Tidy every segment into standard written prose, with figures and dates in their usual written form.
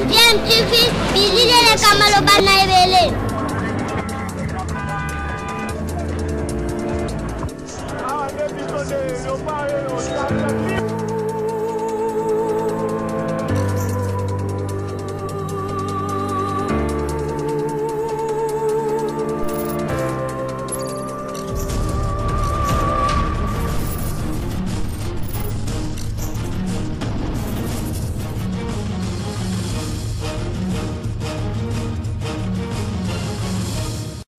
DMTV, bilile kamalo bana ebele.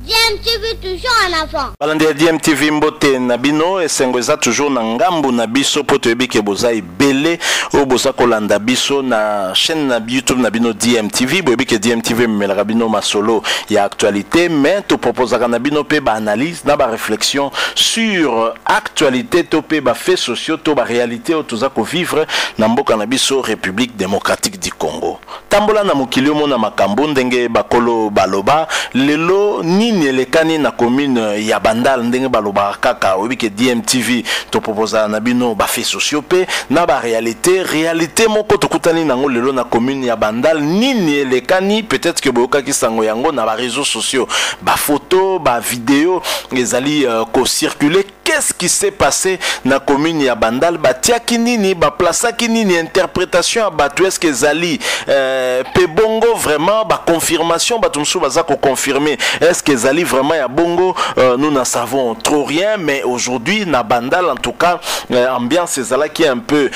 DMTV toujours en avant. Balande DMTV mbote nabino esengweza toujours na ngambu na biso poto ebike boza ebele o boza kolanda biso na chaîne na YouTube na bino DMTV bo ebike DMTV melaka bino masolo ya actualité mais to proposaka na bino pe ba analyse na ba réflexion sur actualité to pe ba faits sociaux to ba réalité o toza ko vivre na mboka na biso République démocratique du Congo. Tambola na mokili mona makambo ndenge bakolo baloba lelo nini lekani na commune ya Bandal ndenge baloba kaka obike DMTV to proposa na bino ba faits sociaux pe na ba réalité moko tokutani nango lelo na commune ya Bandal nini lekani peut-être que boyoka kisango yango na ba réseaux sociaux ba photo ba vidéo ezali ko circuler. Qu'est-ce qui s'est passé na commune ya Bandal batiaki nini ba plaçaki nini interprétation à batu est-ce que zali pe bongo vraiment ba confirmation batumsu baza ko confirmer est-ce que zali vraiment ya bongo nous n'en savons trop rien mais aujourd'hui na Bandal en tout cas ambiance ezala qui est un peu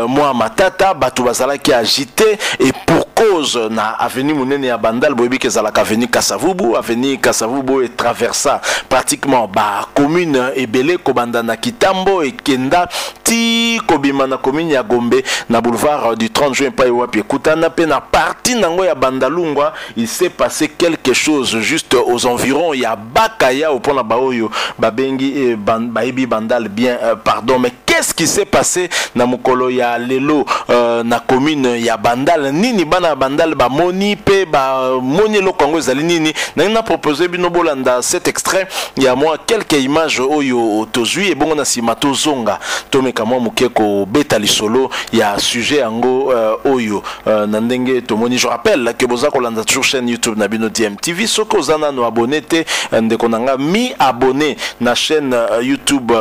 moi matata batu bazala qui agité et pour cause na avenue Munene ya Bandal boyebi ke zala avenue Kasavubu et traversa pratiquement ba commune ebele kobanda na Kitambo et Kenda ti kobima na commune ya Gombe na boulevard du 30 juin pa wapi kutana pe na partie nango ya Bandalungwa il s'est passé quelque chose juste aux environs ya Bakaya au pona baoyo babengi et baebi Bandal bien pardon mais qu'est-ce qui s'est passé na mukolo ya lelo na commune ya Bandal nini bana Bandal ba moni pe ba moni lo Congo zali nini na proposé bino bolanda cet extrait il y a moi quelques images oyo tozui et bon na simato zonga tomeka moi mukeko beta lisolo ya sujet yango oyo na ndenge tomoni je rappelle que boza kolanda toujours chaîne YouTube na bino DMTV soko zana no abonné te ndeko nanga mi abonné na chaîne YouTube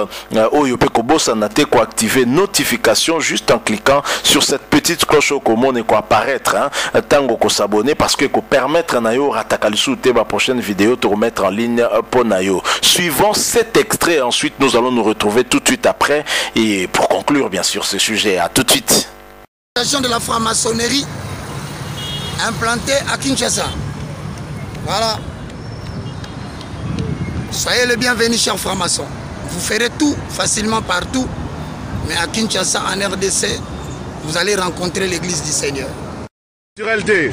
oyo pe ko bossa na te ko activer notification juste en cliquant sur cette petite cloche au commande et ko apparaître tango ko s'abonner parce que ko permettre na yo ratakalisu te ba prochaine vidéo te remettre en ligne pour na yo. Suivons cet extrait ensuite nous allons nous retrouver tout de suite après et pour conclure bien sûr ce sujet. À tout de suite. De la franc-maçonnerie implantée à Kinshasa. Voilà. Soyez les bienvenus chers francs-maçons. Vous ferez tout facilement partout, mais à Kinshasa en RDC, vous allez rencontrer l'église du Seigneur. Naturalité.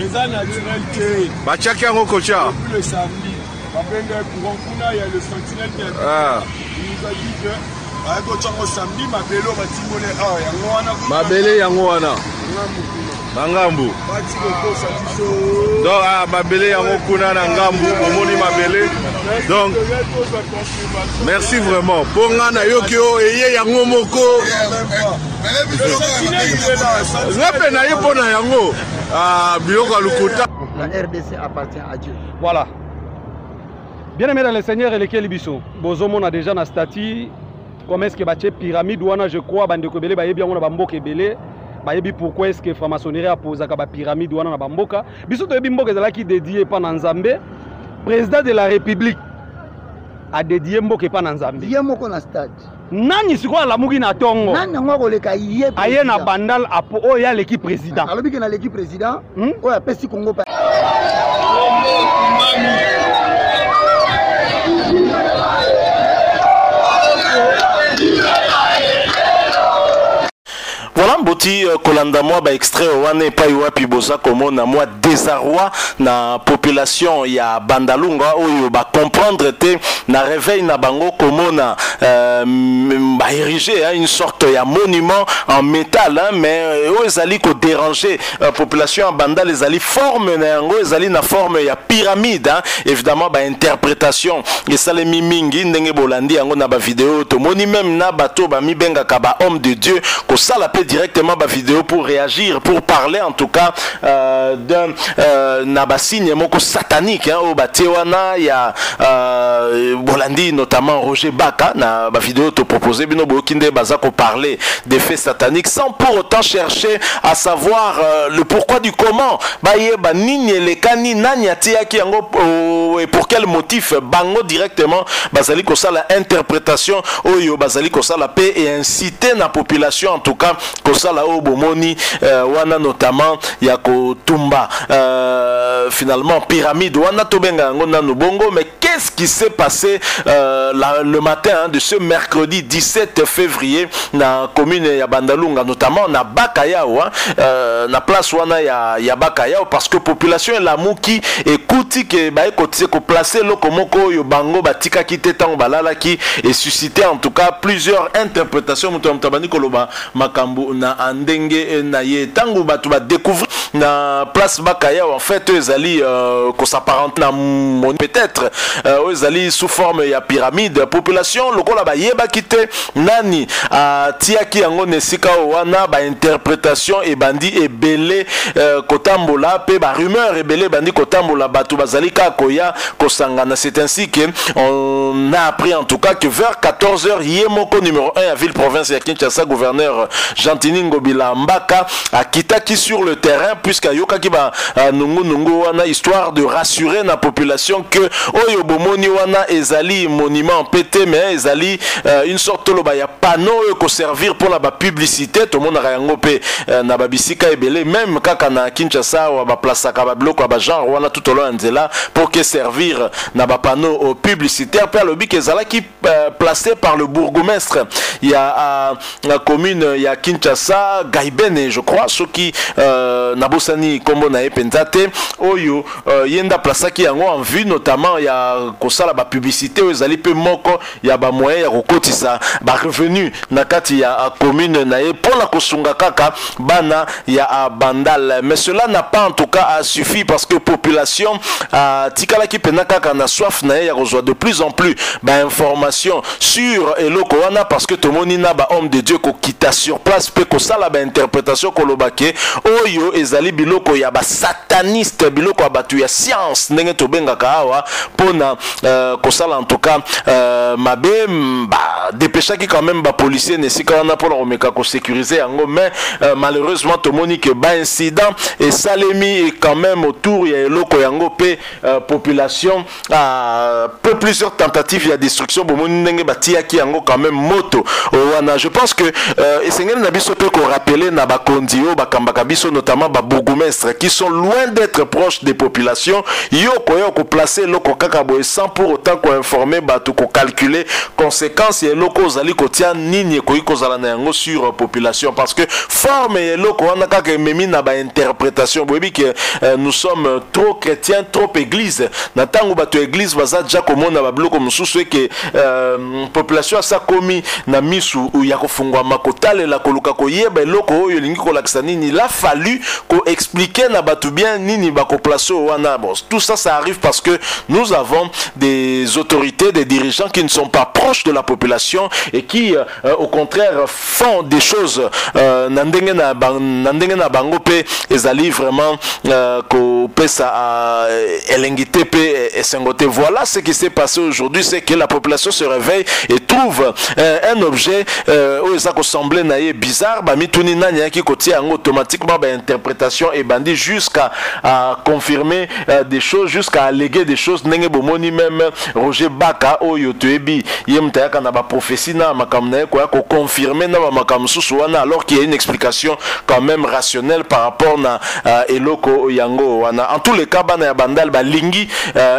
Bachaki en Okocha. Le samedi, il y a le sentinelle qui nous a dit que samedi, Mabele Yangoana. Mangambu. Donc, Mabele Yangokuna Nangambu, Omoni Mabele. Donc, merci vraiment. Pour Nana Yokio et Yangomoko. La RDC appartient à Dieu. Voilà. Bien aimé dans le Seigneur et lesquels biso. Bozomon a déjà un statut. Comment est-ce que la pyramide ouana je crois bandeko belé ba yebi on a bamboka belé ba yebi pourquoi est-ce que franc-maçonnerie a posé ka pyramide ouana na bamboka biso to yebi mboka ezala ki dédié pa na Nzambe président de la République a dédié mboka pa na Nzambe yemoko na stade nani siko la mugi na tongo nani ngoko leka yé aye na Bandal apo o ya l'équipe président alobi ke na l'équipe président o ya pesi Congo pa Voilà mboti kolanda moi ba extrait wane pa wapi boza komona moi désarroi na population ya Bandalunga oyo ba comprendre te na réveil na bango komona ba ériger une sorte ya monument en métal mais o ezali ko déranger population ya Bandal ezali forme na yango ezali na forme ya pyramide évidemment ba interprétation esalemi mingi ndenge bolandi yango na ba vidéo to moni même na bato ba mibenga ka ba homme de Dieu ko sala pe direct directement ma vidéo pour réagir, pour parler en tout cas d'un nabasigne moko satanique au Batiwana. Il y a Bolandi notamment Roger Baka na ma vidéo te proposer bino bokinde bazako parler des faits sataniques sans pour autant chercher à savoir le pourquoi du comment. Ba nini le kani nani atia ki yango et pour quel motif bango directement bazali ko la interprétation oyo bazali ko la paix et inciter la population en tout cas ko la obomoni wana notamment ya ko tumba finalement pyramide wana tobenga yango na bongo. Mais qu'est-ce qui s'est passé le matin de ce mercredi 17 février na commune ya Bandalunga, notamment na Bakayao na place wana ya Bakayao, parce que population la mouki écoute que ba écoute ko placer lokomoko yo bango batika kite tango balala qui et suscité en tout cas plusieurs interprétations mutamtabani koloba makambo na andenge na ye tango batu ba découvrir na place Bakayao en fait ezali ko s'apparente na peut-être ezali sous forme ya pyramide. Population lokola ba yeba kite nani tiaki yango nesika wana ba interprétation et bandi et belé kotambola pe ba rumeur et belé bandi kotambola batu bazali ka koya kosangana. C'est ainsi que on a appris en tout cas que vers 14h Yemoko numéro 1 à ville province ya Kinshasa, gouverneur Jantini Ngobila Mbaka a kitaki sur le terrain puisque yoka ki ba nungu wana histoire de rassurer la population que oyo bomoni wana ezali monument pété mais ezali une sorte loba ya panneau ko servir pour la publicité tout le monde rayango pe na babisika ebele même kaka na Kinshasa wa ba place ka ba bloc ba genre wana tout au long nzela pour que servir na ba panneau publicitaire per lobi ke zala qui placé par le bourgmestre. Il y a la commune il y a Kinshasa Gaibene je crois ceux qui nabosani kombo na epenzate oyo yenda place qui yango en vue notamment il y a kosala ba publicité ezali pe moko ya ba moyen ya kokotisa ba revenu na kati ya commune na pour la kosunga kaka bana ya Bandal. Mais cela n'a pas en tout cas suffi parce que population tikala ki pena kaka na soif na ya reçoit de plus en plus ba information sur eloko wana parce que tomoni na ba homme de Dieu ko kita sur place pe ko sala ba interprétation ko lobake oyo ezali biloko ya ba sataniste biloko abatu ya science ndenge to benga ka awa pona ko sala en tout cas mabe ba dépêcha qui quand même ba policier nesika wana pour remeka ko sécuriser yango. Mais malheureusement tomoni que ba incident et salemi quand même autour ya eloko yango pe population peu plusieurs tentatives de destruction bomoni ndenge batia ki yango quand même moto wana. Je pense que esengeli na biso pe ko rappeler na ba kondio ba kambaka biso notamment ba bourgmestre qui sont loin d'être proches des populations yo ko placer loko kaka boy sans pour autant ko informer batu ko calculer conséquences et loko zali ko tia nini ko ikozala na yango sur population parce que forme et loko wana kaka memi na ba interprétation boyebi que nous sommes trop chrétiens trop église na tango batu église baza déjà komona ba bloko mususu que population sa komi na misu ou ya kofungwa makotale la koluka ko yeba eloko oyo lingi ko lakisa nini. Il a fallu ko expliquer na batu bien nini ba ko placer wana. Bon, tout ça arrive parce que nous avons des autorités, des dirigeants qui ne sont pas proches de la population et qui au contraire font des choses nandenge na bango pe ezali vraiment ko pesa elengite pe esengote. Voilà ce qui s'est passé aujourd'hui, c'est que la population se réveille et trouve un objet où ça semblait naïe bizarre ba mituni nanya qui kotia automatiquement ba interprétation et bandi jusqu'à confirmer des choses, jusqu'à alléguer des choses. Nenge bomoni même Roger Baka oyo toebi yemta kana ba prophétie na makamna ko confirmer na makam susu wana alors qu'il y a une explication quand même rationnelle par rapport na eloko yango wana. En tous les cas bana ya Bandal ba lingi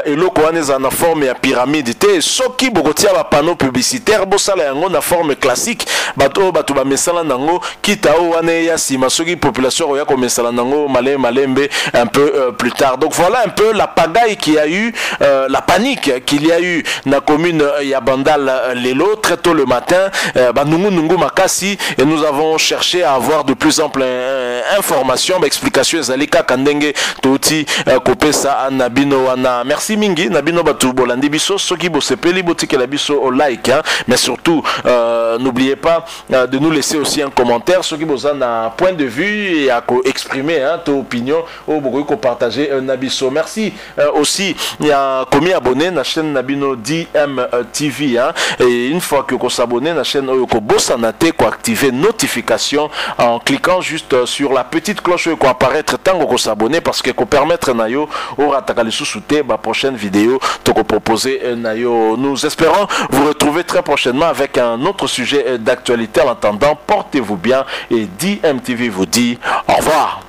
eloko wana za na forme ya pyramide te soki bokotia ba panneau publicitaire bosala yango na forme classique bato ba mesala nango kita o wana ya sima soki population ya ko mesala nango malembe un peu plus tard. Donc voilà un peu la pagaille qu'il y a eu, la panique qu'il y a eu na commune ya Bandal lelo très tôt le matin nungu makasi et nous avons cherché à avoir de plus amples informations explications ezalika kandenge toti kopesa nabino wana. Merci mingi nabino batu bolandi biso soki bosepeli botikela biso au like mais surtout n'oubliez pas de nous laisser aussi un commentaire commentaire ceux qui vous ont un point de vue et à exprimer ton opinion ou beaucoup partager nabiso. Merci aussi il y a commis abonné na chaîne Nabino DMTV et une fois que vous s'abonnez na chaîne Oyoko Bossanate ko activer notification en cliquant juste sur la petite cloche qui apparaître tant que vous s'abonnez parce que ko permettre nayo au ratakali sous-souté ma prochaine vidéo to ko proposer nayo. Nous espérons vous retrouver très prochainement avec un autre sujet d'actualité. En attendant, portez-vous bien et DMTV vous dit au revoir.